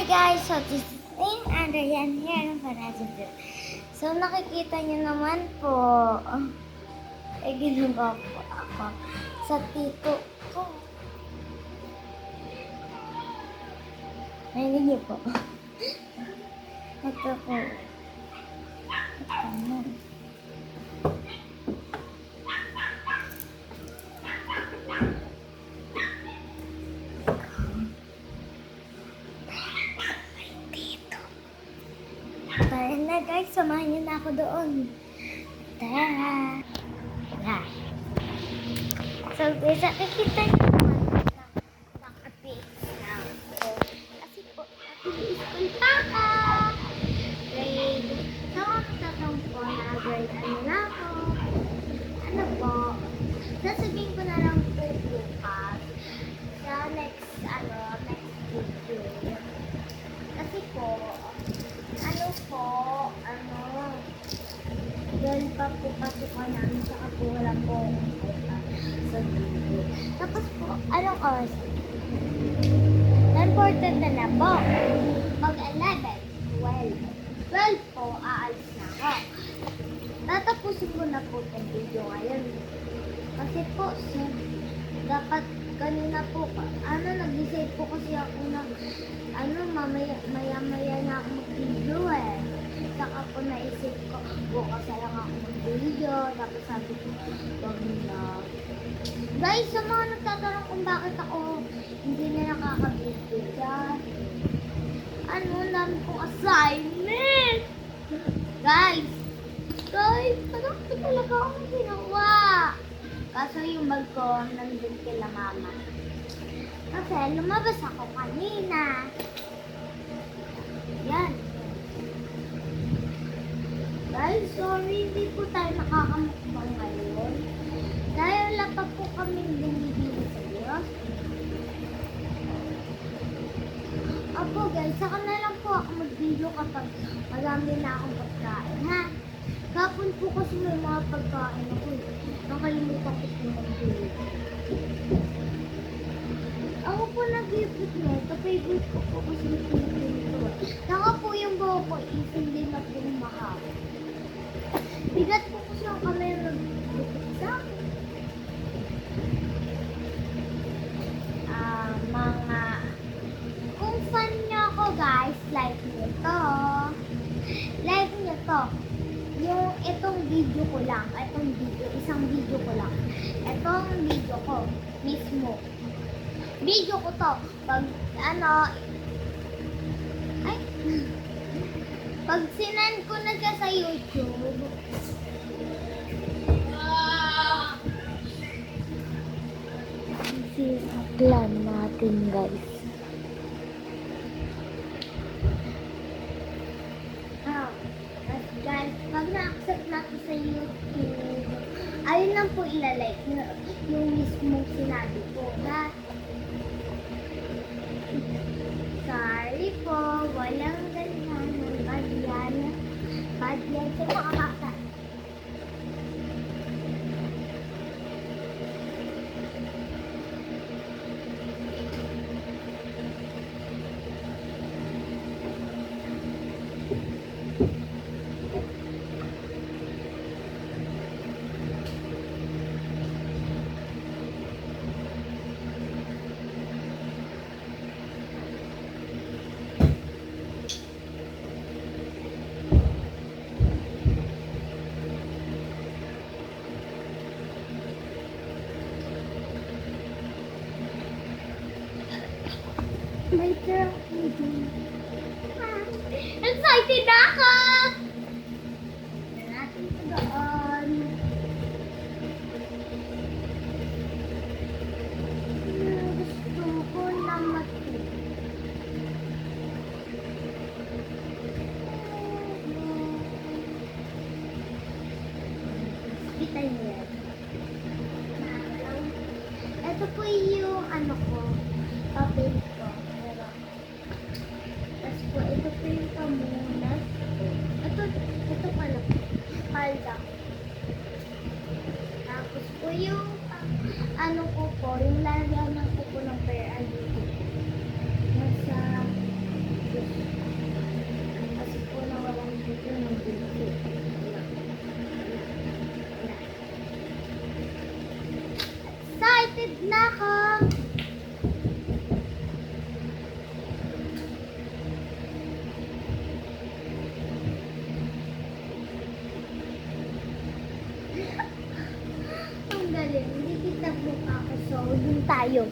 guys! So this is Andrian here ng Panazzo View. So nakikita niyo naman po, ginagawa po ako sa tito ko. Narinig niyo po. Ito po. Ito mo. Tara na guys, samahan niyo na ako doon. Tara! Tara! So guys, nakikita niyo naman nakapit na ako. Kasi po, nag-school pa ako. Grade, so magtatang po na grade ano na ako. Ano po, sasabihin ko na lang po bukas sa next video. Kasi po, dahil pa po pasukan namin, saka po wala po sa video. Tapos po, anong oras? 10:40 na po. Pag 11, 12 po, aalis na ako. Tatapusin ko na po itong video ngayon. Kasi po, dapat kanina po, nag-decide po kasi ako na, maya-maya na ako mag-video eh. Saka po naisip ko, bukas na lang ako mag-video. Tapos sabi ko, wag na. Guys, sa mga nagtatanong kung bakit ako hindi na nakaka-video dyan. Dami kong assignment. Guys, parang ito talaga akong ginawa. Kaso yung bag ko, nandun kila mama. Kasi lumabas ako kanina. Yan. Guys, sorry, hindi po tayo nakakamukbang ngayon. Dahil wala pa po kami binibili sa Diyos. Opo guys, saka na lang po ako mag-video kapag marami na akong pagkain, ha? Kapon po kasi may mga pagkain ako. Nakalimutan ko po mag-video. Ako po nag-ipot nyo. Favorite ko po kasi nag-ipot ko. Saka po yung buho ko is hindi na po mahaba. Bigat po kasi ang kamay nag-ipot sa akin. Kung fan nyo ako guys, like nyo to. Like nyo to. Yung itong video ko lang. Isang video ko lang. Itong video ko mismo. Video ko to. Pag sinend ko na siya sa YouTube, this is plan natin guys. Guys, pag na-accept natin sa YouTube, ayun lang po ilalike yung mismong sinabi ko na sorry po, walang ganyan ng badyan sa mga bata. Later, excited ako! Natin ito doon. Gusto ko na matuto. Kita niyo yan. Ito po yung papel ko. Ito po yung pamunas. Ito pala. Palda. Tapos po yung yung lalagyan ng kuko ng pair. Nasa Nako! Ang galing. Hindi kita book ako. So, dun tayo.